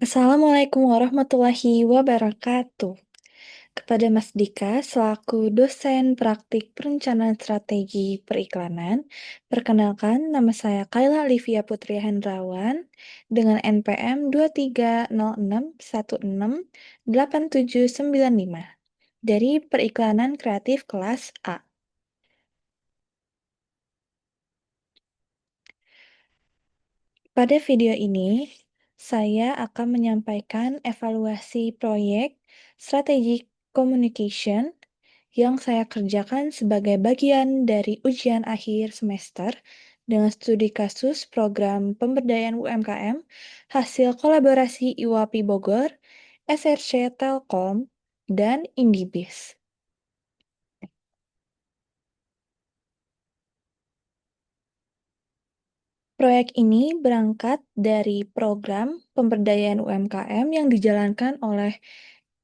Assalamualaikum warahmatullahi wabarakatuh. Kepada Mas Dika, selaku dosen praktik perencanaan strategi periklanan, perkenalkan nama saya Kaila Livia Putri Hendrawan dengan NPM 2306168795 dari Periklanan Kreatif kelas A. Pada video ini, saya akan menyampaikan evaluasi proyek Strategic Communication yang saya kerjakan sebagai bagian dari ujian akhir semester dengan studi kasus program pemberdayaan UMKM hasil kolaborasi IWAPI Bogor, SRC Telkom, dan Indibis. Proyek ini berangkat dari program pemberdayaan UMKM yang dijalankan oleh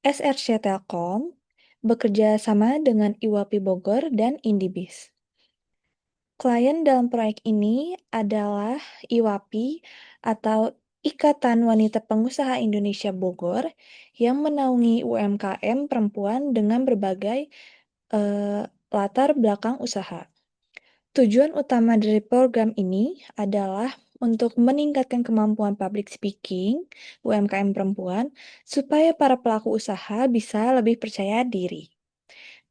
SRC Telkom bekerja sama dengan IWAPI Bogor dan Indibis. Klien dalam proyek ini adalah IWAPI atau Ikatan Wanita Pengusaha Indonesia Bogor yang menaungi UMKM perempuan dengan berbagai latar belakang usaha. Tujuan utama dari program ini adalah untuk meningkatkan kemampuan public speaking UMKM perempuan supaya para pelaku usaha bisa lebih percaya diri,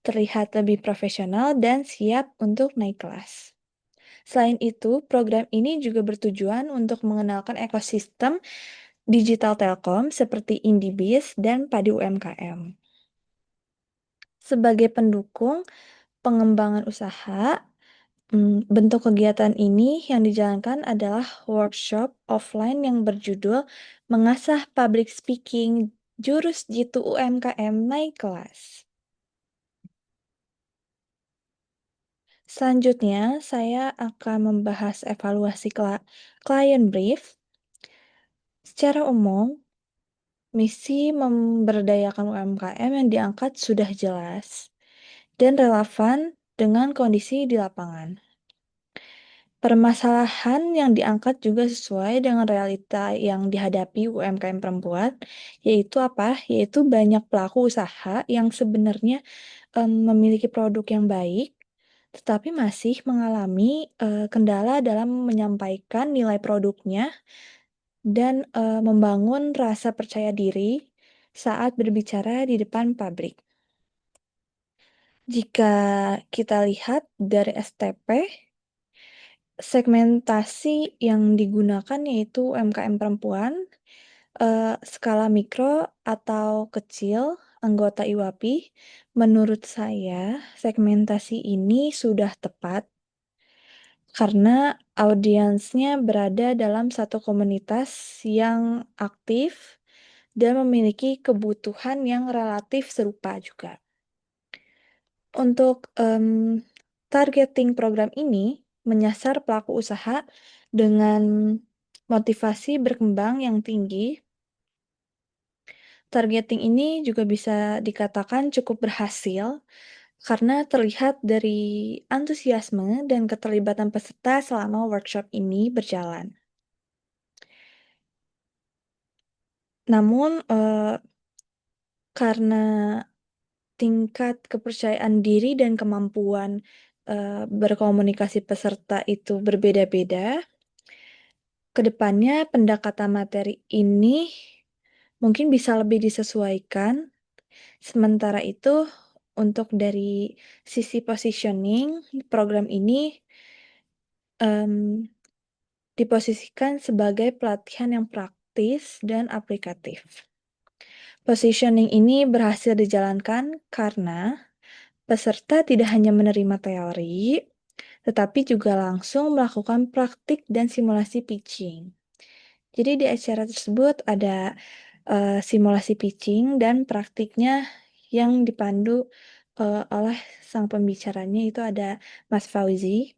terlihat lebih profesional, dan siap untuk naik kelas. Selain itu, program ini juga bertujuan untuk mengenalkan ekosistem digital Telkom seperti Indibis dan Padi UMKM. Sebagai pendukung pengembangan usaha, bentuk kegiatan ini yang dijalankan adalah workshop offline yang berjudul Mengasah Public Speaking Jurus Jitu UMKM Naik Kelas. Selanjutnya, saya akan membahas evaluasi klien brief. Secara umum, misi memberdayakan UMKM yang diangkat sudah jelas dan relevan dengan kondisi di lapangan. Permasalahan yang diangkat juga sesuai dengan realita yang dihadapi UMKM perempuan, yaitu apa? Yaitu banyak pelaku usaha yang sebenarnya memiliki produk yang baik, tetapi masih mengalami kendala dalam menyampaikan nilai produknya dan membangun rasa percaya diri saat berbicara di depan publik. Jika kita lihat dari STP, segmentasi yang digunakan yaitu UMKM perempuan, skala mikro atau kecil, anggota IWAPI. Menurut saya, segmentasi ini sudah tepat karena audiensnya berada dalam satu komunitas yang aktif dan memiliki kebutuhan yang relatif serupa juga. Untuk targeting program ini menyasar pelaku usaha dengan motivasi berkembang yang tinggi. Targeting ini juga bisa dikatakan cukup berhasil karena terlihat dari antusiasme dan keterlibatan peserta selama workshop ini berjalan. Namun, karena tingkat kepercayaan diri dan kemampuan berkomunikasi peserta itu berbeda-beda, kedepannya pendekatan materi ini mungkin bisa lebih disesuaikan. Sementara itu, untuk dari sisi positioning, program ini diposisikan sebagai pelatihan yang praktis dan aplikatif. Positioning ini berhasil dijalankan karena peserta tidak hanya menerima teori, tetapi juga langsung melakukan praktik dan simulasi pitching. Jadi di acara tersebut ada simulasi pitching dan praktiknya yang dipandu oleh sang pembicaranya, itu ada Mas Fauzi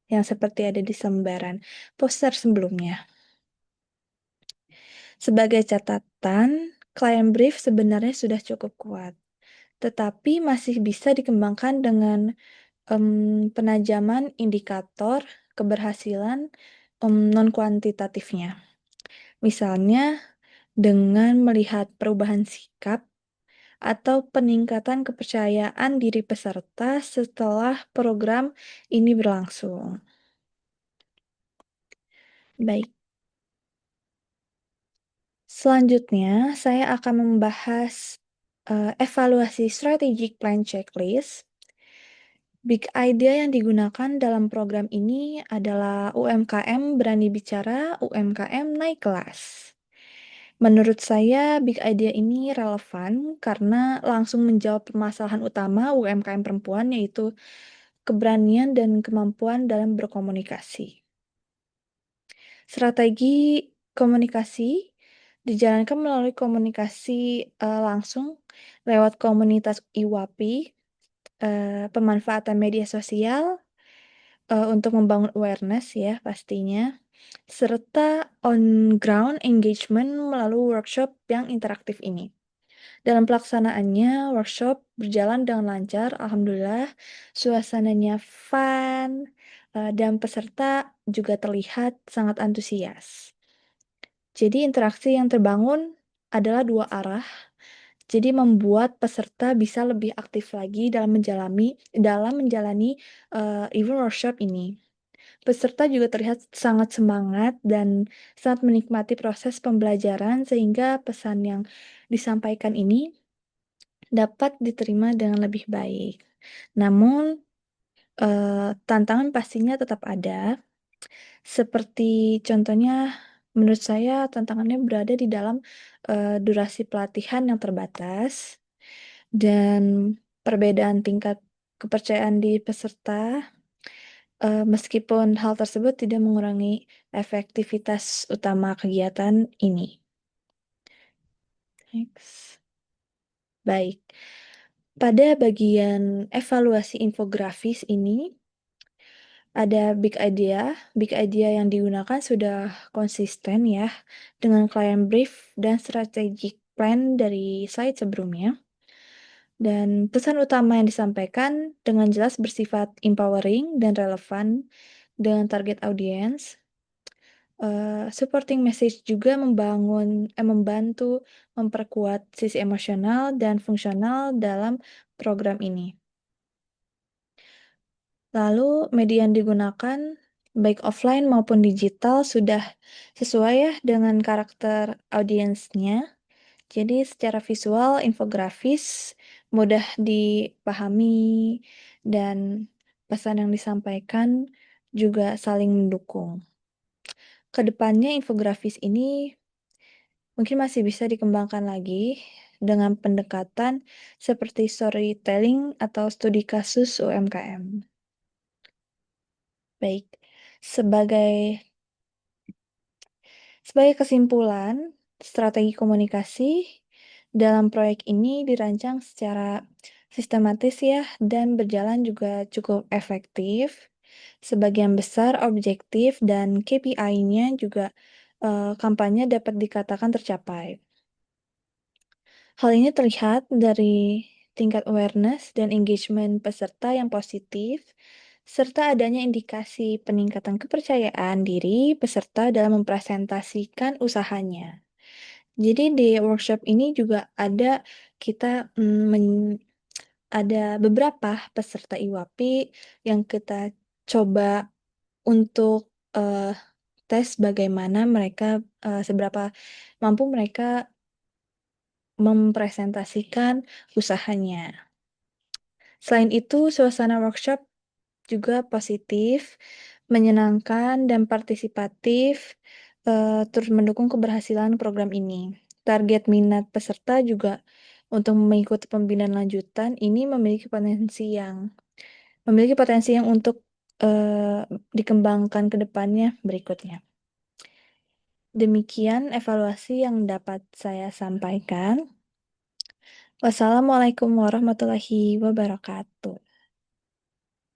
yang seperti ada di lembaran poster sebelumnya. Sebagai catatan, klien brief sebenarnya sudah cukup kuat, tetapi masih bisa dikembangkan dengan penajaman indikator keberhasilan non-kuantitatifnya. Misalnya dengan melihat perubahan sikap atau peningkatan kepercayaan diri peserta setelah program ini berlangsung. Baik, selanjutnya saya akan membahas evaluasi strategic plan checklist. Big idea yang digunakan dalam program ini adalah UMKM berani bicara, UMKM naik kelas. Menurut saya, big idea ini relevan karena langsung menjawab permasalahan utama UMKM perempuan, yaitu keberanian dan kemampuan dalam berkomunikasi. Strategi komunikasi dijalankan melalui komunikasi langsung lewat komunitas IWAPI, pemanfaatan media sosial untuk membangun awareness ya pastinya, serta on ground engagement melalui workshop yang interaktif ini. Dalam pelaksanaannya, workshop berjalan dengan lancar, alhamdulillah. Suasananya fun, dan peserta juga terlihat sangat antusias. Jadi interaksi yang terbangun adalah dua arah, jadi membuat peserta bisa lebih aktif lagi dalam menjalani event workshop ini. Peserta juga terlihat sangat semangat dan sangat menikmati proses pembelajaran sehingga pesan yang disampaikan ini dapat diterima dengan lebih baik. Namun, tantangan pastinya tetap ada, seperti contohnya menurut saya tantangannya berada di dalam, durasi pelatihan yang terbatas dan perbedaan tingkat kepercayaan diri peserta, meskipun hal tersebut tidak mengurangi efektivitas utama kegiatan ini. Next. Baik. Pada bagian evaluasi infografis ini, ada big idea. Big idea yang digunakan sudah konsisten ya, dengan client brief dan strategic plan dari slide sebelumnya. Dan pesan utama yang disampaikan dengan jelas bersifat empowering dan relevan dengan target audience. Supporting message juga membantu memperkuat sisi emosional dan fungsional dalam program ini. Lalu media yang digunakan baik offline maupun digital sudah sesuai ya dengan karakter audiensnya. Jadi secara visual, infografis mudah dipahami dan pesan yang disampaikan juga saling mendukung. Kedepannya infografis ini mungkin masih bisa dikembangkan lagi dengan pendekatan seperti storytelling atau studi kasus UMKM. Baik, sebagai sebagai kesimpulan, strategi komunikasi dalam proyek ini dirancang secara sistematis ya dan berjalan juga cukup efektif. Sebagian besar objektif dan KPI-nya juga kampanye dapat dikatakan tercapai. Hal ini terlihat dari tingkat awareness dan engagement peserta yang positif, serta adanya indikasi peningkatan kepercayaan diri peserta dalam mempresentasikan usahanya. Jadi di workshop ini juga ada kita ada beberapa peserta IWAPI yang kita coba untuk tes bagaimana mereka seberapa mampu mereka mempresentasikan usahanya. Selain itu, suasana workshop juga positif, menyenangkan, dan partisipatif, terus mendukung keberhasilan program ini. Target minat peserta juga untuk mengikuti pembinaan lanjutan ini memiliki potensi yang untuk dikembangkan ke depannya berikutnya. Demikian evaluasi yang dapat saya sampaikan. Wassalamualaikum warahmatullahi wabarakatuh.